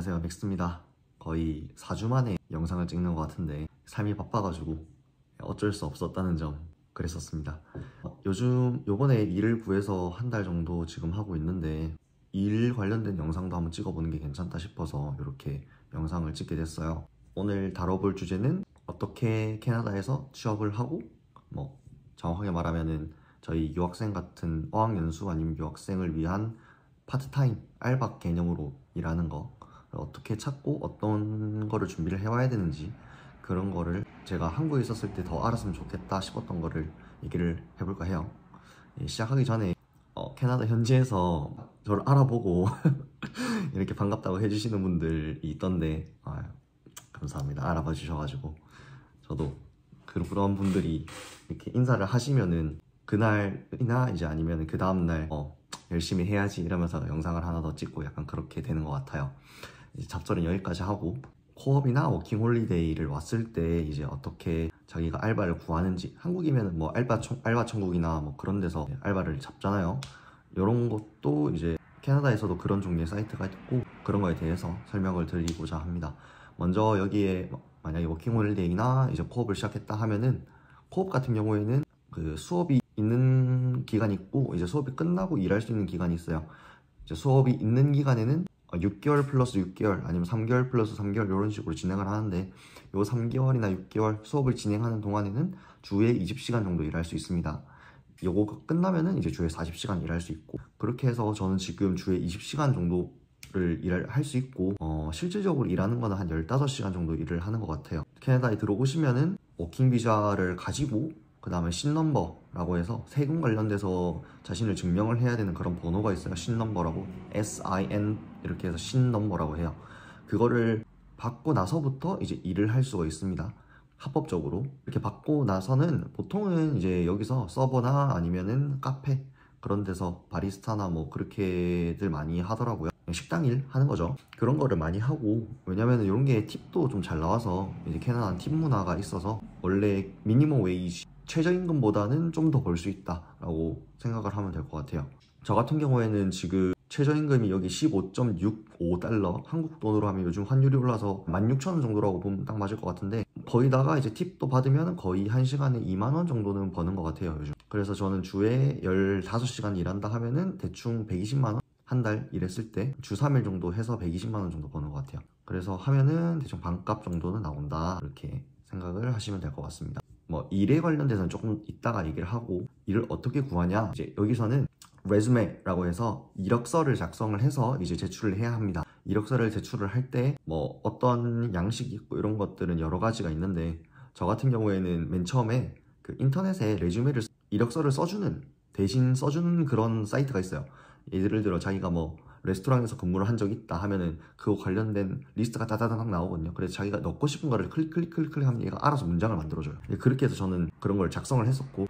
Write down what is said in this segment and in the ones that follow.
안녕하세요, 맥스입니다. 거의 4주 만에 영상을 찍는 것 같은데 삶이 바빠가지고 어쩔 수 없었다는 점 그랬었습니다. 요번에 일을 구해서 한 달 정도 지금 하고 있는데 일 관련된 영상도 한번 찍어보는 게 괜찮다 싶어서 이렇게 영상을 찍게 됐어요. 오늘 다뤄볼 주제는 어떻게 캐나다에서 취업을 하고 정확하게 말하면은 저희 유학생 같은 어학연수 아니면 유학생을 위한 파트타임 알바 개념으로 일하는 거 어떻게 찾고 어떤 거를 준비를 해와야 되는지 그런 거를 제가 한국에 있었을 때 더 알았으면 좋겠다 싶었던 거를 얘기를 해볼까 해요. 시작하기 전에 캐나다 현지에서 저를 알아보고 이렇게 반갑다고 해주시는 분들이 있던데 감사합니다. 알아봐 주셔가지고 저도 그런 분들이 이렇게 인사를 하시면은 그날이나 이제 아니면 그 다음날 열심히 해야지 이러면서 영상을 하나 더 찍고 약간 그렇게 되는 것 같아요. 이제 잡설은 여기까지 하고 코업이나 워킹홀리데이를 왔을 때 이제 어떻게 자기가 알바를 구하는지, 한국이면 뭐 알바 천국이나 뭐 그런 데서 알바를 잡잖아요. 이런 것도 이제 캐나다에서도 그런 종류의 사이트가 있고 그런 거에 대해서 설명을 드리고자 합니다. 먼저 여기에 만약에 워킹홀리데이나 이제 코업을 시작했다 하면은 코업 같은 경우에는 그 수업이 있는 기간이 있고 이제 수업이 끝나고 일할 수 있는 기간이 있어요. 이제 수업이 있는 기간에는 6개월 플러스 6개월 아니면 3개월 플러스 3개월 이런 식으로 진행을 하는데 요 3개월이나 6개월 수업을 진행하는 동안에는 주에 20시간 정도 일할 수 있습니다. 요거 끝나면은 이제 주에 40시간 일할 수 있고 그렇게 해서 저는 지금 주에 20시간 정도를 일을 할 수 있고 실질적으로 일하는 거는 한 15시간 정도 일을 하는 것 같아요. 캐나다에 들어오시면은 워킹 비자를 가지고 그 다음에 신넘버라고 해서 세금 관련돼서 자신을 증명을 해야 되는 그런 번호가 있어요. 신넘버라고 SIN 이렇게 해서 신넘버라고 해요. 그거를 받고 나서부터 이제 일을 할 수가 있습니다. 합법적으로 이렇게 받고 나서는 보통은 이제 여기서 서버나 아니면은 카페 그런 데서 바리스타나 뭐 그렇게들 많이 하더라고요. 식당 일 하는 거죠. 그런 거를 많이 하고 왜냐면은 이런 게 팁도 좀 잘 나와서 이제 캐나다는 팁 문화가 있어서 원래 미니멈 웨이지 최저임금보다는 좀 더 벌 수 있다라고 생각을 하면 될 것 같아요. 저 같은 경우에는 지금 최저임금이 여기 15.65달러 한국 돈으로 하면 요즘 환율이 올라서 16,000원 정도라고 보면 딱 맞을 것 같은데 거기다가 이제 팁도 받으면 거의 1시간에 2만원 정도는 버는 것 같아요 요즘. 그래서 저는 주에 15시간 일한다 하면은 대충 120만원 한 달 일했을 때 주 3일 정도 해서 120만원 정도 버는 것 같아요. 그래서 하면은 대충 반값 정도는 나온다 이렇게 생각을 하시면 될 것 같습니다. 일에 관련돼서는 조금 이따가 얘기를 하고 일을 어떻게 구하냐 이제 여기서는 레주메라고 해서 이력서를 작성을 해서 이제 제출을 해야 합니다. 이력서를 제출을 할 때 어떤 양식이 있고 이런 것들은 여러 가지가 있는데 저 같은 경우에는 맨 처음에 그 인터넷에 이력서를 대신 써주는 그런 사이트가 있어요. 예를 들어 자기가 레스토랑에서 근무를 한 적이 있다 하면은 그거 관련된 리스트가 따다닥 나오거든요. 그래서 자기가 넣고 싶은 거를 클릭하면 얘가 알아서 문장을 만들어줘요. 그렇게 해서 저는 그런 걸 작성을 했었고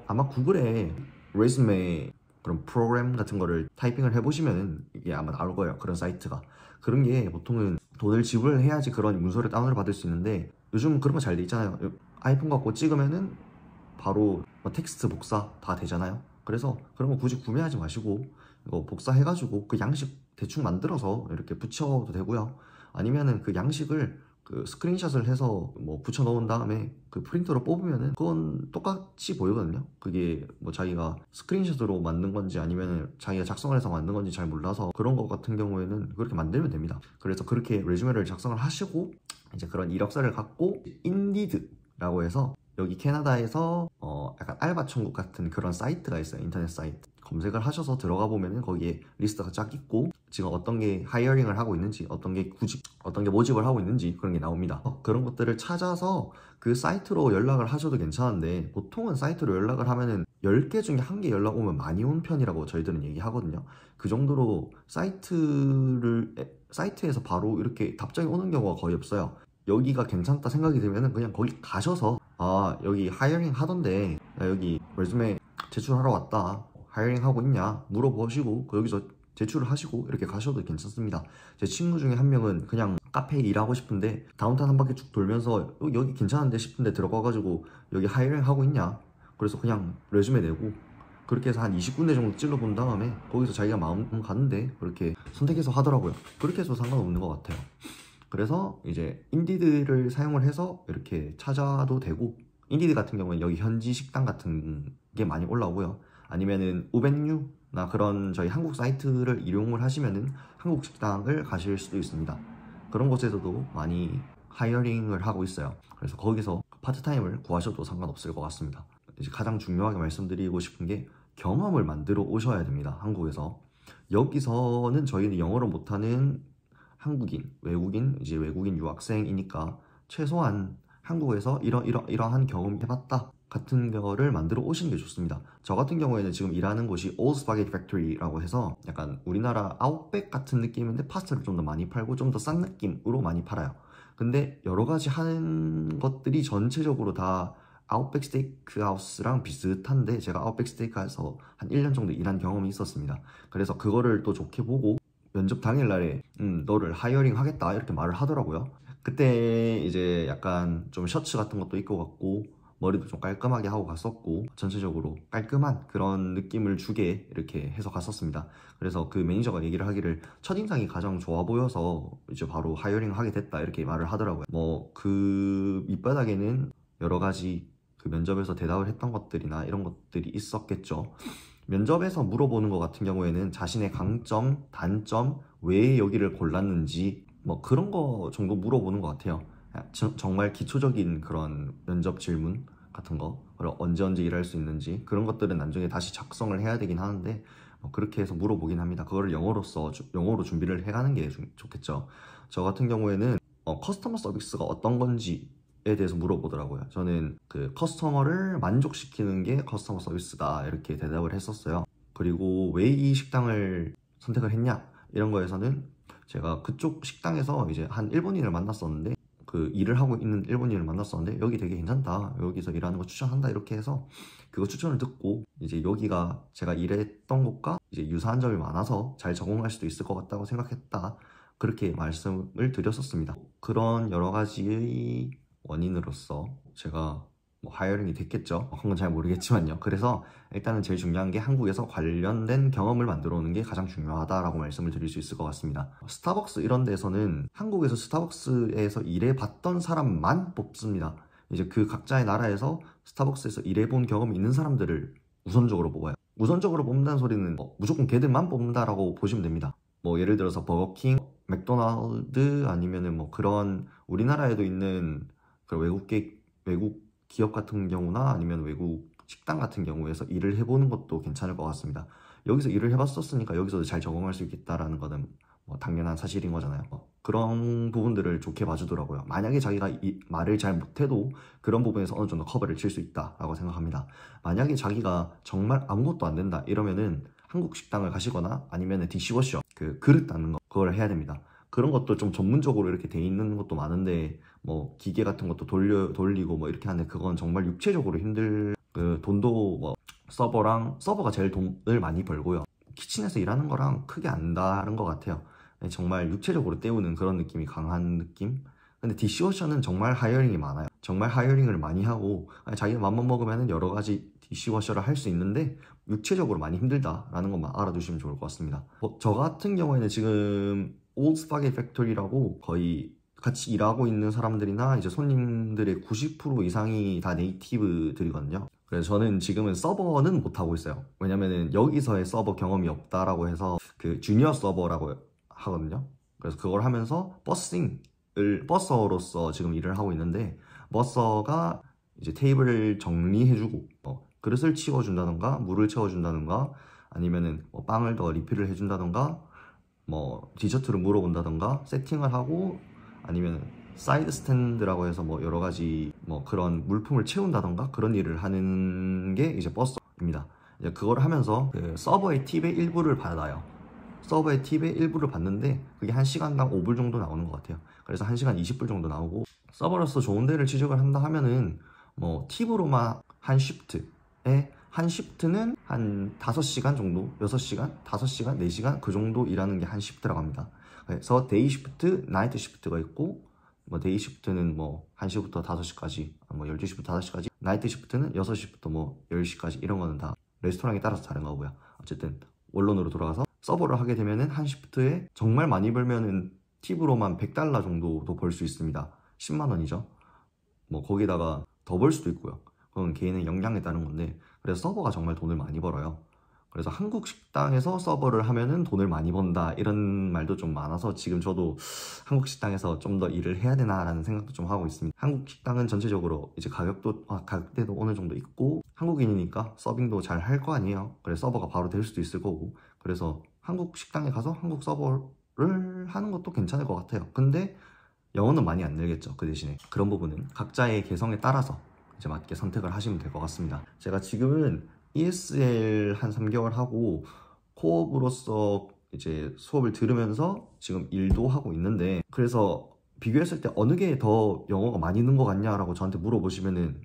아마 구글에 레주메 그런 프로그램 같은 거를 타이핑을 해보시면 이게 아마 나올 거예요. 그런 사이트가. 그런 게 보통은 돈을 지불해야지 그런 문서를 다운을 받을 수 있는데 요즘 그런 거 잘 돼 있잖아요. 아이폰 갖고 찍으면은 바로 텍스트 복사 다 되잖아요. 그래서 그런 거 굳이 구매하지 마시고 이거 복사해가지고 그 양식 대충 만들어서 이렇게 붙여도 되고요. 아니면은 그 양식을 그 스크린샷을 해서 붙여 넣은 다음에 그 프린터로 뽑으면은 그건 똑같이 보이거든요. 그게 자기가 스크린샷으로 만든 건지 아니면은 자기가 작성을 해서 만든 건지 잘 몰라서 그런 거 같은 경우에는 그렇게 만들면 됩니다. 그래서 그렇게 레주메를 작성을 하시고 이제 그런 이력서를 갖고 인디드라고 해서 여기 캐나다에서 약간 알바 천국 같은 그런 사이트가 있어요. 인터넷 사이트 검색을 하셔서 들어가 보면은 거기에 리스트가 쫙 있고 지금 어떤 게 하이어링을 하고 있는지 어떤 게 모집을 하고 있는지 그런 게 나옵니다. 그런 것들을 찾아서 그 사이트로 연락을 하셔도 괜찮은데 보통은 사이트로 연락을 하면은 10개 중에 1개 연락 오면 많이 온 편이라고 저희들은 얘기하거든요. 그 정도로 사이트에서 바로 이렇게 답장이 오는 경우가 거의 없어요. 여기가 괜찮다 생각이 들면은 그냥 거기 가셔서 여기 하이어링 하던데 여기 레주메 제출하러 왔다 하이어링 하고 있냐 물어보시고 여기서 제출을 하시고 이렇게 가셔도 괜찮습니다. 제 친구 중에 한 명은 그냥 카페에 일하고 싶은데 다운타운 한 바퀴 쭉 돌면서 여기 괜찮은데 싶은데 들어가가지고 여기 하이어링 하고 있냐 그래서 그냥 레주메 내고 그렇게 해서 한 20군데 정도 찔러본 다음에 거기서 자기가 마음 가는데 그렇게 선택해서 하더라고요. 그렇게 해서 상관없는 것 같아요. 그래서 이제 인디드를 사용을 해서 이렇게 찾아도 되고, 인디드 같은 경우는 여기 현지 식당 같은 게 많이 올라오고요. 아니면은 우벤유나 그런 저희 한국 사이트를 이용을 하시면은 한국 식당을 가실 수도 있습니다. 그런 곳에서도 많이 하이어링을 하고 있어요. 그래서 거기서 파트타임을 구하셔도 상관없을 것 같습니다. 이제 가장 중요하게 말씀드리고 싶은 게 경험을 만들어 오셔야 됩니다. 한국에서. 여기서는 저희는 영어를 못하는 한국인, 외국인, 이제 외국인 유학생이니까 최소한 한국에서 이러한 경험 해봤다 같은 거를 만들어 오시는 게 좋습니다. 저 같은 경우에는 지금 일하는 곳이 Old Spaghetti Factory라고 해서 약간 우리나라 아웃백 같은 느낌인데 파스타를 좀 더 많이 팔고 좀 더 싼 느낌으로 많이 팔아요. 근데 여러 가지 하는 것들이 전체적으로 다 아웃백 스테이크 하우스랑 비슷한데, 제가 아웃백 스테이크 하우스에서 한 1년 정도 일한 경험이 있었습니다. 그래서 그거를 또 좋게 보고 면접 당일날에 너를 하이어링 하겠다 이렇게 말을 하더라고요. 그때 이제 약간 좀 셔츠 같은 것도 입고 갔고 머리도 좀 깔끔하게 하고 갔었고 전체적으로 깔끔한 그런 느낌을 주게 이렇게 해서 갔었습니다. 그래서 그 매니저가 얘기를 하기를 첫인상이 가장 좋아 보여서 이제 바로 하이어링 하게 됐다 이렇게 말을 하더라고요. 뭐 그 밑바닥에는 여러 가지 그 면접에서 대답을 했던 것들이나 이런 것들이 있었겠죠. 면접에서 물어보는 것 같은 경우에는 자신의 강점, 단점, 왜 여기를 골랐는지 뭐 그런 거 정도 물어보는 것 같아요. 정말 기초적인 그런 면접 질문 같은 거, 그리고 언제 일할 수 있는지 그런 것들은 나중에 다시 작성을 해야 되긴 하는데 그렇게 해서 물어보긴 합니다. 그거를 영어로 준비를 해가는 게 좋겠죠. 저 같은 경우에는 커스터머 서비스가 어떤 건지 에 대해서 물어보더라고요. 저는 그 커스터머를 만족시키는 게 커스터머 서비스다 이렇게 대답을 했었어요. 그리고 왜 이 식당을 선택을 했냐 이런 거에서는 제가 그쪽 식당에서 이제 한 일본인을 만났었는데, 그 일을 하고 있는 일본인을 만났었는데 여기 되게 괜찮다, 여기서 일하는 거 추천한다 이렇게 해서 그거 추천을 듣고 이제 여기가 제가 일했던 곳과 이제 유사한 점이 많아서 잘 적응할 수도 있을 것 같다고 생각했다, 그렇게 말씀을 드렸었습니다. 그런 여러 가지의 원인으로서 제가 뭐 하이어링이 됐겠죠. 그런 건 잘 모르겠지만요. 그래서 일단은 제일 중요한 게 한국에서 관련된 경험을 만들어 오는 게 가장 중요하다라고 말씀을 드릴 수 있을 것 같습니다. 스타벅스 이런 데서는 한국에서 스타벅스에서 일해봤던 사람만 뽑습니다. 이제 그 각자의 나라에서 스타벅스에서 일해본 경험이 있는 사람들을 우선적으로 뽑아요. 우선적으로 뽑는다는 소리는 무조건 걔들만 뽑는다라고 보시면 됩니다. 뭐 예를 들어서 버거킹, 맥도날드 아니면은 뭐 그런 우리나라에도 있는 그 외국 기업 같은 경우나 아니면 외국 식당 같은 경우에서 일을 해보는 것도 괜찮을 것 같습니다. 여기서 일을 해봤었으니까 여기서도 잘 적응할 수 있겠다라는 거는 뭐 당연한 사실인 거잖아요. 그런 부분들을 좋게 봐주더라고요. 만약에 자기가 이 말을 잘 못해도 그런 부분에서 어느 정도 커버를 칠 수 있다라고 생각합니다. 만약에 자기가 정말 아무것도 안 된다 이러면은 한국 식당을 가시거나 아니면 디시워셔, 그 그릇 닦는 거, 그걸 해야 됩니다. 그런 것도 좀 전문적으로 이렇게 돼 있는 것도 많은데 뭐 기계 같은 것도 돌리고 뭐 이렇게 하는데 그건 정말 육체적으로 그 돈도 뭐 서버가 제일 돈을 많이 벌고요. 키친에서 일하는 거랑 크게 안 다른 것 같아요. 정말 육체적으로 때우는 그런 느낌이 강한 느낌? 근데 디시워셔는 정말 하이어링이 많아요. 정말 하이어링을 많이 하고 자기가 맘만 먹으면 여러 가지 디시워셔를 할 수 있는데 육체적으로 많이 힘들다라는 것만 알아두시면 좋을 것 같습니다. 저 같은 경우에는 지금 올드 스파게티 팩토리라고 거의 같이 일하고 있는 사람들이나 이제 손님들의 90% 이상이 다 네이티브들이거든요. 그래서 저는 지금은 서버는 못 하고 있어요. 왜냐면은 여기서의 서버 경험이 없다라고 해서 그 주니어 서버라고 하거든요. 그래서 그걸 하면서 버서로서 지금 일을 하고 있는데, 버서가 이제 테이블을 정리해주고 그릇을 치워준다던가 물을 채워준다던가 아니면은 뭐 빵을 더 리필을 해준다던가 뭐 디저트를 물어본다던가 세팅을 하고 아니면 사이드 스탠드라고 해서 뭐 여러 가지 뭐 그런 물품을 채운다던가 그런 일을 하는 게 이제 버서입니다. 이제 그걸 하면서 그 서버의 팁의 일부를 받아요. 서버의 팁의 일부를 받는데 그게 1시간당 5불 정도 나오는 것 같아요. 그래서 1시간 20불 정도 나오고, 서버로서 좋은 데를 취직을 한다 하면은 뭐 팁으로만 한 시프트는 한 5시간 정도, 6시간, 5시간, 4시간 그 정도 일하는 게 한 시프트라고 합니다. 그래서 데이 시프트, 나이트 시프트가 있고, 뭐 데이 시프트는 뭐 1시부터 5시까지, 뭐 12시부터 5시까지, 나이트 시프트는 6시부터 뭐 10시까지 이런 거는 다 레스토랑에 따라서 다른 거고요. 어쨌든 원론으로 돌아가서 서버를 하게 되면은 한 시프트에 정말 많이 벌면은 팁으로만 $100 정도도 벌 수 있습니다. 10만 원이죠. 뭐 거기다가 더 벌 수도 있고요. 그건 개인의 역량에 따른 건데, 그래서 서버가 정말 돈을 많이 벌어요. 그래서 한국 식당에서 서버를 하면은 돈을 많이 번다 이런 말도 좀 많아서 지금 저도 한국 식당에서 좀 더 일을 해야 되나라는 생각도 좀 하고 있습니다. 한국 식당은 전체적으로 이제 가격대도 어느 정도 있고 한국인이니까 서빙도 잘 할 거 아니에요. 그래서 서버가 바로 될 수도 있을 거고, 그래서 한국 식당에 가서 한국 서버를 하는 것도 괜찮을 것 같아요. 근데 영어는 많이 안 늘겠죠. 그 대신에 그런 부분은 각자의 개성에 따라서 이제 맞게 선택을 하시면 될 것 같습니다. 제가 지금은 ESL 한 3개월 하고 코업으로서 이제 수업을 들으면서 지금 일도 하고 있는데, 그래서 비교했을 때 어느 게 더 영어가 많이 는 것 같냐라고 저한테 물어보시면은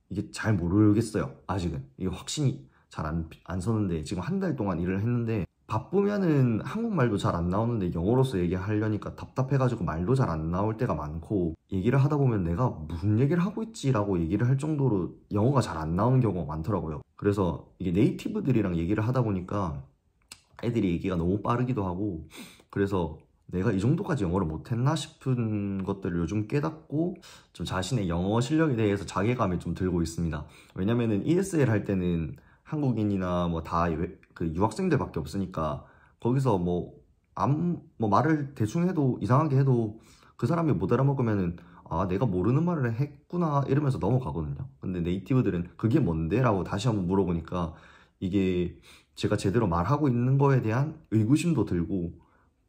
이게 잘 모르겠어요. 아직은 이게 확신이 잘 안 서는데, 지금 한 달 동안 일을 했는데 바쁘면은 한국말도 잘 안 나오는데 영어로서 얘기하려니까 답답해가지고 말도 잘 안 나올 때가 많고, 얘기를 하다 보면 내가 무슨 얘기를 하고 있지라고 얘기를 할 정도로 영어가 잘 안 나오는 경우가 많더라고요. 그래서 이게 네이티브들이랑 얘기를 하다 보니까 애들이 얘기가 너무 빠르기도 하고, 그래서 내가 이 정도까지 영어를 못했나 싶은 것들을 요즘 깨닫고 좀 자신의 영어 실력에 대해서 자괴감이 좀 들고 있습니다. 왜냐면은 ESL 할 때는 한국인이나 뭐 다 그 유학생들밖에 없으니까 거기서 뭐 말을 대충 해도 이상하게 해도 그 사람이 못 알아먹으면은 아, 내가 모르는 말을 했구나 이러면서 넘어가거든요. 근데 네이티브들은 그게 뭔데? 라고 다시 한번 물어보니까 이게 제가 제대로 말하고 있는 거에 대한 의구심도 들고,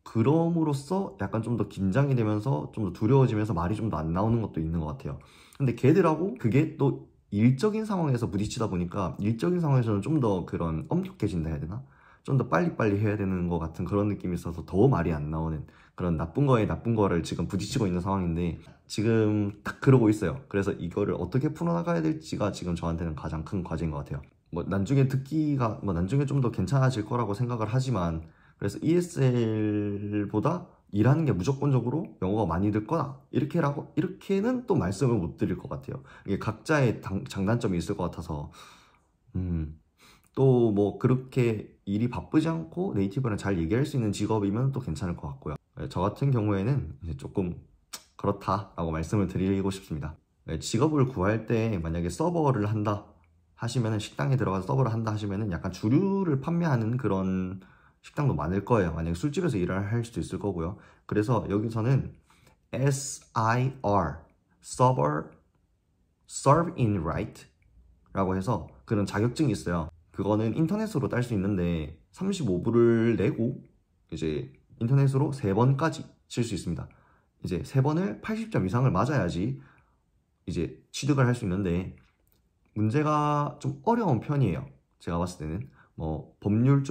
그럼으로써 약간 좀 더 긴장이 되면서 좀 더 두려워지면서 말이 좀 더 안 나오는 것도 있는 것 같아요. 근데 걔들하고 그게 또 일적인 상황에서 부딪히다 보니까 일적인 상황에서는 좀 더 그런 엄격해진다 해야 되나? 좀 더 빨리빨리 해야 되는 것 같은 그런 느낌이 있어서 더 말이 안 나오는 그런 나쁜 거에 나쁜 거를 지금 부딪히고 있는 상황인데, 지금 딱 그러고 있어요. 그래서 이거를 어떻게 풀어나가야 될지가 지금 저한테는 가장 큰 과제인 것 같아요. 뭐 나중에 나중에 좀 더 괜찮아질 거라고 생각을 하지만, 그래서 ESL보다 일하는 게 무조건적으로 영어가 많이 들 거다 이렇게는 또 말씀을 못 드릴 것 같아요. 이게 각자의 장단점이 있을 것 같아서 또 뭐 그렇게 일이 바쁘지 않고 네이티브랑 잘 얘기할 수 있는 직업이면 또 괜찮을 것 같고요. 저 같은 경우에는 이제 조금 그렇다라고 말씀을 드리고 싶습니다. 직업을 구할 때 만약에 서버를 한다 하시면은, 식당에 들어가서 서버를 한다 하시면은 약간 주류를 판매하는 그런 식당도 많을 거예요. 만약에 술집에서 일을 할 수도 있을 거고요. 그래서 여기서는 SIR, Serve in Right 라고 해서 그런 자격증이 있어요. 그거는 인터넷으로 딸 수 있는데 35불을 내고 이제 인터넷으로 3번까지 칠 수 있습니다. 이제 3번을 80점 이상을 맞아야지 이제 취득을 할 수 있는데, 문제가 좀 어려운 편이에요. 제가 봤을 때는 뭐 법률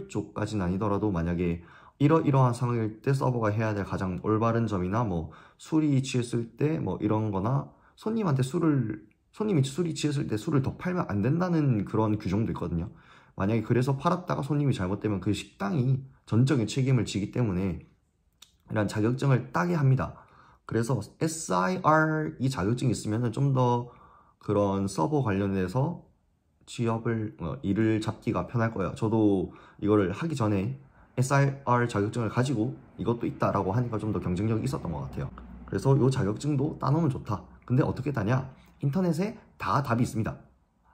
쪽까지는 아니더라도 만약에 이러이러한 상황일 때 서버가 해야 될 가장 올바른 점이나 뭐 술이 취했을 때 뭐 이런 거나 손님이 술이 취했을 때 술을 더 팔면 안 된다는 그런 규정도 있거든요. 만약에 그래서 팔았다가 손님이 잘못되면 그 식당이 전적인 책임을 지기 때문에 이런 자격증을 따게 합니다. 그래서 SIR 이 자격증이 있으면 좀 더 그런 서버 관련해서 일을 잡기가 편할 거예요. 저도 이거를 하기 전에 SIR 자격증을 가지고 이것도 있다라고 하니까 좀 더 경쟁력이 있었던 것 같아요. 그래서 이 자격증도 따놓으면 좋다. 근데 어떻게 따냐? 인터넷에 다 답이 있습니다.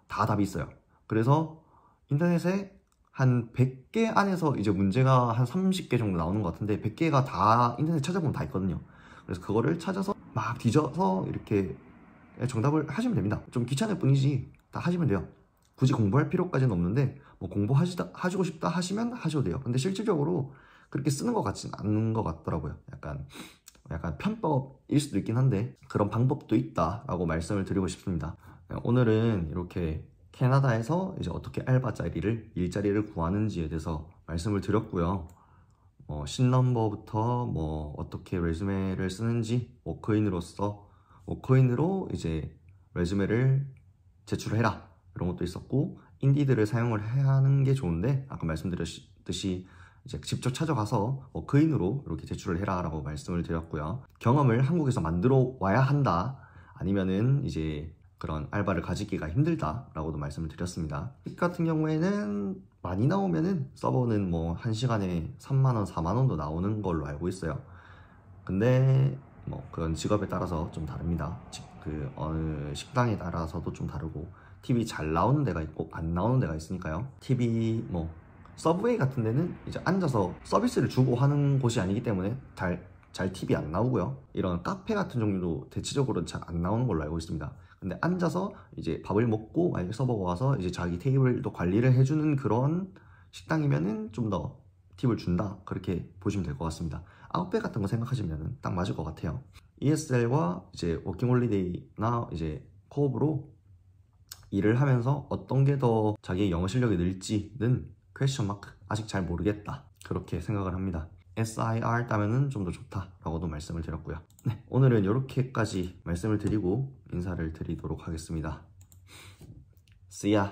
다 답이 있어요. 그래서 인터넷에 한 100개 안에서 이제 문제가 한 30개 정도 나오는 것 같은데, 100개가 다 인터넷 찾아보면 다 있거든요. 그래서 그거를 찾아서 막 뒤져서 이렇게 정답을 하시면 됩니다. 좀 귀찮을 뿐이지 다 하시면 돼요. 굳이 공부할 필요까지는 없는데 뭐 하시고 싶다 하시면 하셔도 돼요. 근데 실질적으로 그렇게 쓰는 것 같지는 않은 것 같더라고요. 약간 편법일 수도 있긴 한데 그런 방법도 있다라고 말씀을 드리고 싶습니다. 오늘은 이렇게 캐나다에서 이제 어떻게 일자리를 구하는지에 대해서 말씀을 드렸고요. 신넘버부터 뭐 어떻게 레주메를 쓰는지, 워크인으로 이제 레주메를 제출해라 이런 것도 있었고, 인디드를 사용을 해야 하는 게 좋은데 아까 말씀드렸듯이 이제 직접 찾아가서 워크인으로 이렇게 제출을 해라 라고 말씀을 드렸고요. 경험을 한국에서 만들어 와야 한다, 아니면은 이제 그런 알바를 가지기가 힘들다라고도 말씀을 드렸습니다. 팁 같은 경우에는 많이 나오면은 서버는 뭐 1시간에 3만원, 4만원도 나오는 걸로 알고 있어요. 근데 뭐 그건 직업에 따라서 좀 다릅니다. 그 어느 식당에 따라서도 좀 다르고 팁이 잘 나오는 데가 있고 안 나오는 데가 있으니까요. 팁이 뭐 서브웨이 같은 데는 이제 앉아서 서비스를 주고 하는 곳이 아니기 때문에 잘 팁이 안 나오고요. 이런 카페 같은 종류도 대체적으로 잘 안 나오는 걸로 알고 있습니다. 근데 앉아서 이제 밥을 먹고 만약에 서버가 와서 이제 자기 테이블도 관리를 해주는 그런 식당이면은 좀 더 팁을 준다, 그렇게 보시면 될 것 같습니다. 아웃백 같은 거 생각하시면 딱 맞을 것 같아요. ESL과 이제 워킹홀리데이나 이제 코업으로 일을 하면서 어떤 게 더 자기의 영어 실력이 늘지는 퀘스천 마크, 아직 잘 모르겠다, 그렇게 생각을 합니다. SIR 따면은 좀 더 좋다라고도 말씀을 드렸고요. 네, 오늘은 이렇게까지 말씀을 드리고 인사를 드리도록 하겠습니다. See ya!